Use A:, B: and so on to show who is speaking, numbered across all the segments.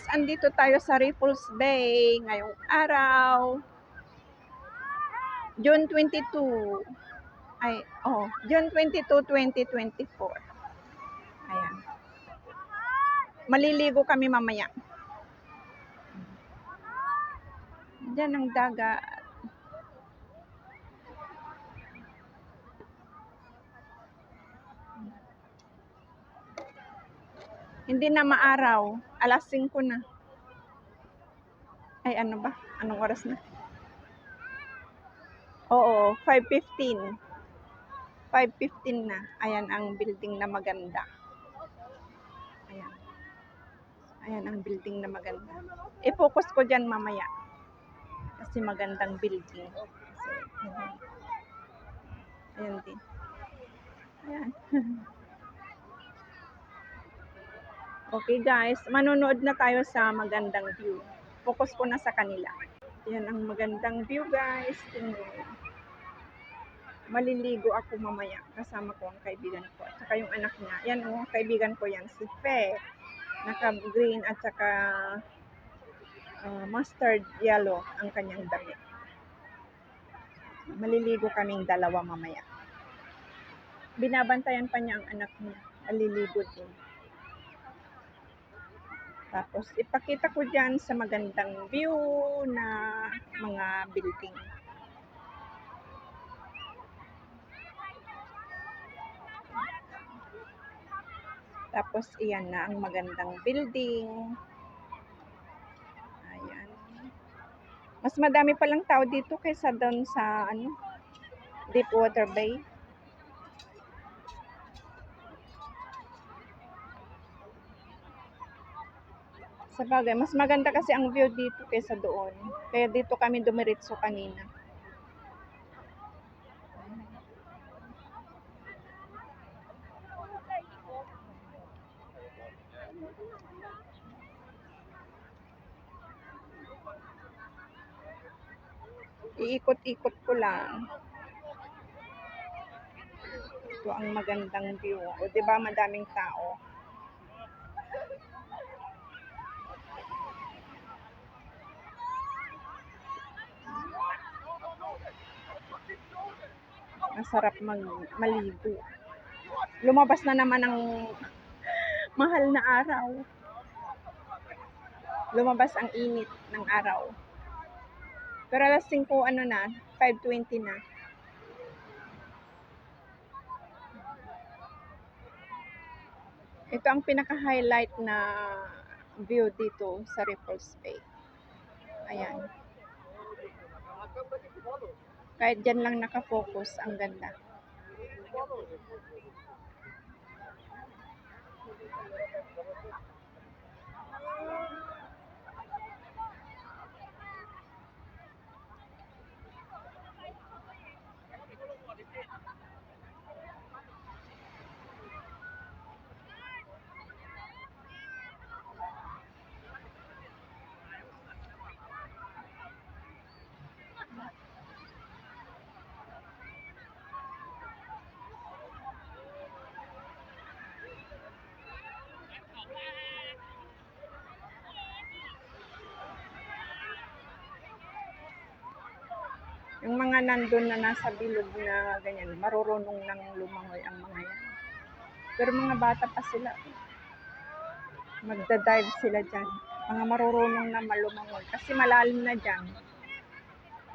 A: guys, andito tayo sa Ripples Bay ngayong araw. June 22. June 22, 2024. Ayan. Maliligo kami mamaya. Diyan ang dagat. Hindi na maaraw. Alas 5 na. Ay, ano ba? Anong oras na? Oo, 5:15. 5:15 na. Ayan ang building na maganda. Ayan. Ayan ang building na maganda. I-focus ko dyan mamaya. Kasi magandang building. Ayan din. Ayan. Okay guys, manonood na tayo sa magandang view. Focus ko na sa kanila. Yan ang magandang view guys. Maliligo ako mamaya. Kasama ko ang kaibigan ko. At saka yung anak niya. Yan o, kaibigan ko yan. Si Fe. Naka-green at saka mustard yellow ang kanyang damit. Maliligo kaming dalawa mamaya. Binabantayan pa niya ang anak niya. Maliligo din. Tapos, ipakita ko dyan sa magandang view na mga building. Tapos, iyan na ang magandang building. Ayan. Mas madami palang tao dito kaysa doon sa Deepwater Bay. Sa bagay, mas maganda kasi ang view dito kaysa doon. Kaya dito kami dumiretso kanina. Iikot-ikot ko lang. Ito ang magandang view. O, diba madaming tao? Masarap maligo. Lumabas na naman ang mahal na araw. Lumabas ang init ng araw. Pero alas 5, 5:20 na. Ito ang pinaka-highlight na view dito sa Ripples Bay. Ayan. Kahit dyan lang nakafocus, ang ganda. Yung mga nandun na nasa bilog na ganyan, marurunong nang lumangoy ang mga yan. Pero mga bata pa sila. Magda-dive sila dyan. Mga marurunong na malumangoy. Kasi malalim na dyan.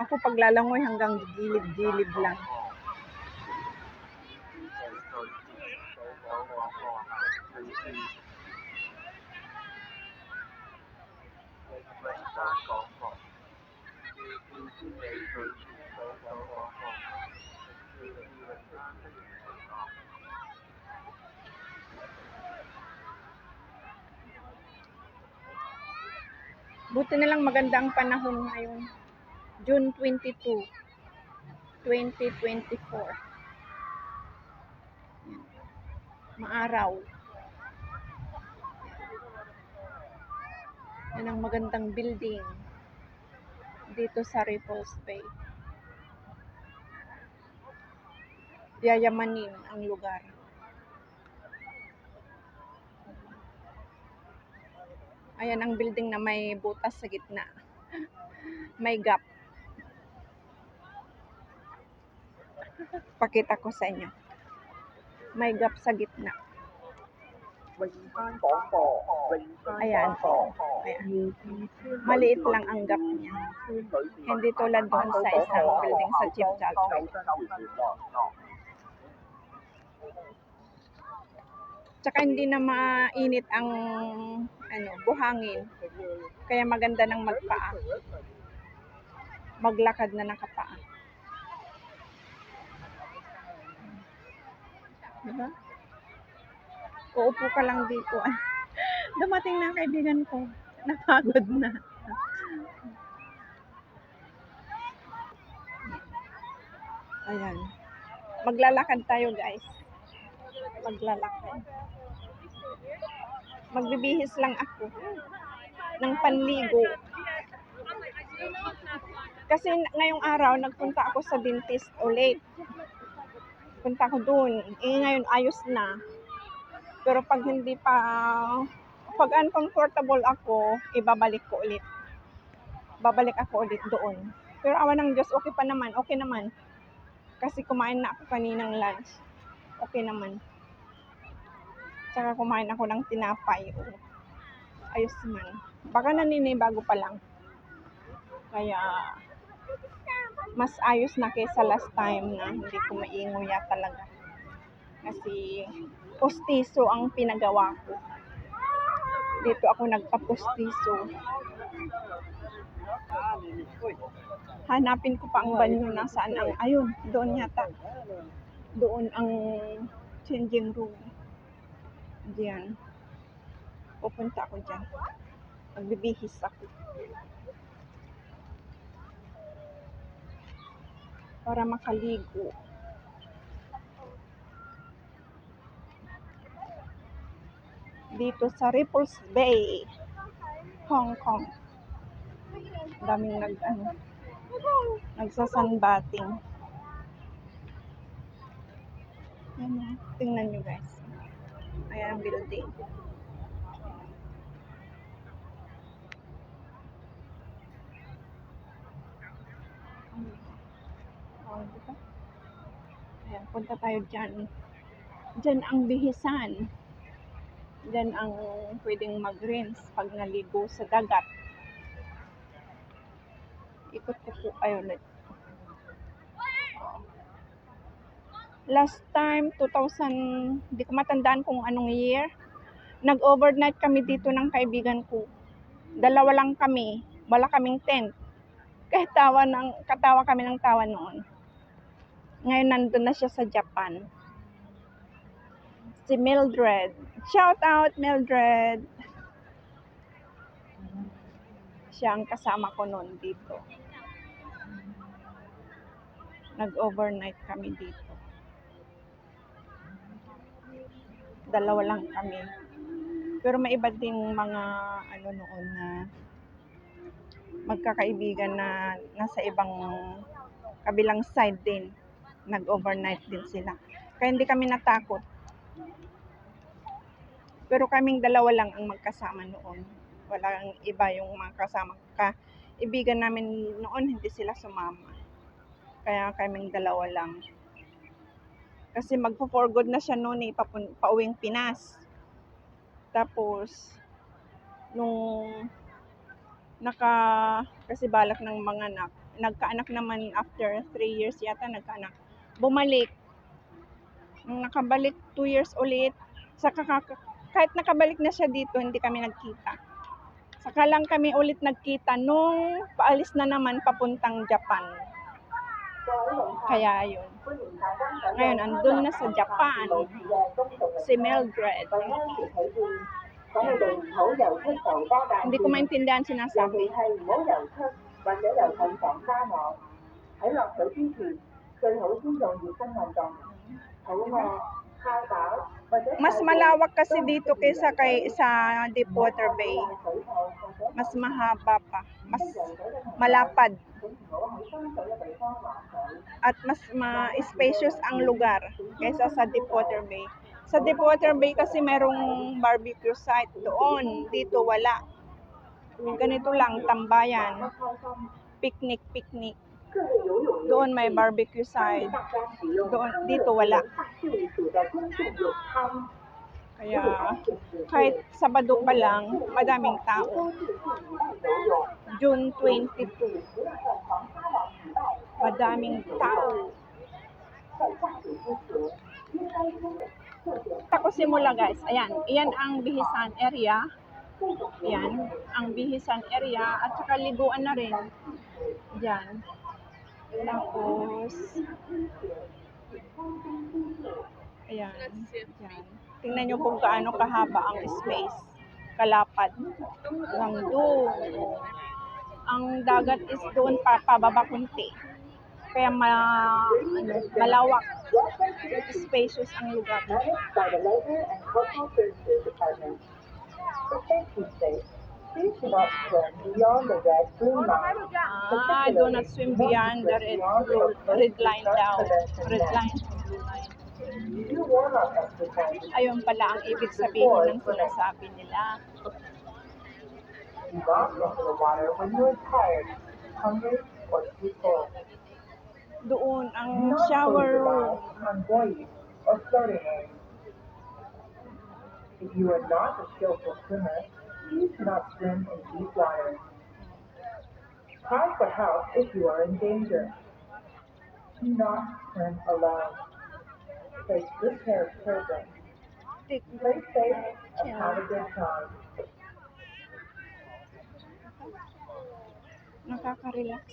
A: Ako paglalangoy hanggang gilid-gilid lang. Buti na lang maganda ang panahon ngayon. June 22, 2024. Maaraw. Yan ang magandang building dito sa Ripples Bay. Yayamanin ang lugar. Ayan ang building na may butas sa gitna. May gap. Pakita ko sa inyo. May gap sa gitna. Ayan. Ayan. Maliit lang ang gap niya. Hindi tulad doon sa isang building sa Chief Chalchoy. Tsaka hindi na mainit ang buhangin. Kaya maganda ng magpaa. Maglakad na nakapaa. Diba? Uupo ka lang dito. Dumating na ang kaibigan ko. Napagod na. Ayan. Maglalakad tayo, guys. Maglalakad. Magbibihis lang ako ng panligo. Kasi ngayong araw, nagpunta ako sa dentist ulit. Punta ko dun. Ngayon, ayos na. Pero pag hindi pa, pag uncomfortable ako, ibabalik ko ulit. Babalik ako ulit doon. Pero awan ng Diyos, okay pa naman. Okay naman. Kasi kumain na ako kaninang lunch. Okay naman. Tsaka kumain ako ng tinapay. Ayos naman. Baka naninibago pa lang. Kaya, mas ayos na kaysa last time na hindi ko mainguya talaga. Kasi, postiso ang pinagawa ko. Dito ako nagpa-postiso. Hanapin ko pa ang banyo na saan ang, ayun, doon yata. Doon ang changing room. Diyan. Pupunta ako dyan. Magbibihis ako. Para makaligo. Dito sa Ripples Bay, Hong Kong. Daming nagsasunbathing. Ayan, tingnan nyo guys. Ayan ang building. Diba? Ayan, punta tayo dyan. Dyan ang bihisan. Dyan ang pwedeng mag-rinse pag naligo sa dagat. Ikot ko po. Ayun. Last time, 2000, di ko matandaan kung anong year. Nag-overnight kami dito ng kaibigan ko. 2 lang kami. Wala kaming tent. Katawa kami ng tawa noon. Ngayon nandun na siya sa Japan. Si Mildred. Shout out Mildred. Siya ang kasama ko noon dito. Nag-overnight kami dito. 2 lang kami. Pero may iba ding mga noon na magkakaibigan na nasa ibang kabilang side din. Nag-overnight din sila. Kaya hindi kami natakot. Pero kaming 2 lang ang magkasama noon. Walang iba yung mga kasama. Kaibigan namin noon, hindi sila sumama. Kaya kaming 2 lang. Kasi magpo-for good na siya noon pauwing Pinas. Tapos, nung kasi balak ng mga anak, nagkaanak naman after 3 years yata nagkaanak. Bumalik. Nung nakabalik 2 years ulit, kahit nakabalik na siya dito, hindi kami nagkita. Saka lang kami ulit nagkita nung paalis na naman papuntang Japan. Kaya yun. Ngayon, andun na sa Japan. Si Mildred. Hindi ko maintindihan sinasabi. Mas malawak kasi dito kaysa sa Deepwater Bay. Mas mahaba pa. Mas malapad. At mas spacious ang lugar kaysa sa Deepwater Bay. Sa Deepwater Bay kasi merong barbecue site doon. Dito wala. Ganito lang, tambayan. Picnic. Doon may barbecue side. Dito wala. Kaya kahit Sabado pa lang, madaming tao. June 22. Madaming tao. Tapos simula guys, ayan. Iyan ang Bihisan area. Yan, ang Bihisan area. At saka liguan na rin. Diyan. Tapos, ayan. Yan. Tingnan nyo kung gaano kahaba ang space. Kalapad. Hanggang doon. Ang dagat is doon pababa kunti. Kaya malawak. Spacious ang lugar.
B: By the Labor and Cultural Services Department. For safety's sake, please do not swim beyond the red blue line.
A: Do not swim beyond the red line daw. Red line, blue line.
B: Do warm-up exercises.
A: Ayun pala ang ibig sabihin ng sinasabi nila.
B: Do not enter the water when you are tired, hungry, or too cold.
A: Doon
B: Do
A: ang
B: not
A: shower
B: close your
A: room.
B: eyes on buoys or floating areas. If you are not a skillful swimmer, please do not swim in deep water. Cry for help if you are in danger. Do not swim alone. Take good care of children. Play safe and have a good time.
A: Nakaka-relax.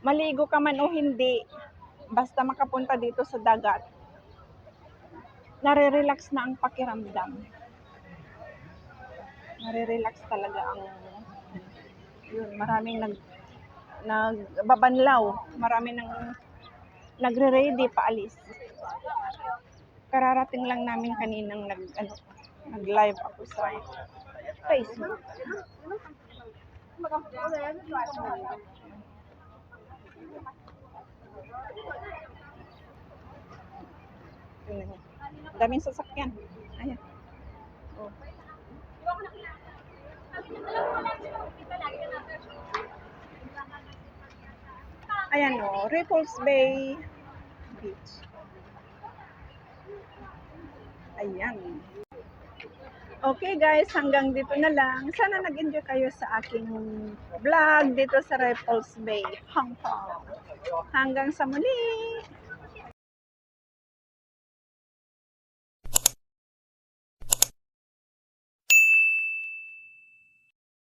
A: Maligo ka man o hindi, basta makapunta dito sa dagat, nare-relax na ang pakiramdam. Nare-relax talaga ang yun, maraming nagbabanlaw, marami nang nagre-ready paalis. Kararating lang namin kaninang nag-live ako sa Facebook. Daming sasakyan. Ayan. Oh. Ayan o, Ripples Bay Beach. Ayan. Okay guys, hanggang dito na lang. Sana nag-enjoy kayo sa aking vlog dito sa Ripples Bay, Hong Kong. Hanggang sa muli!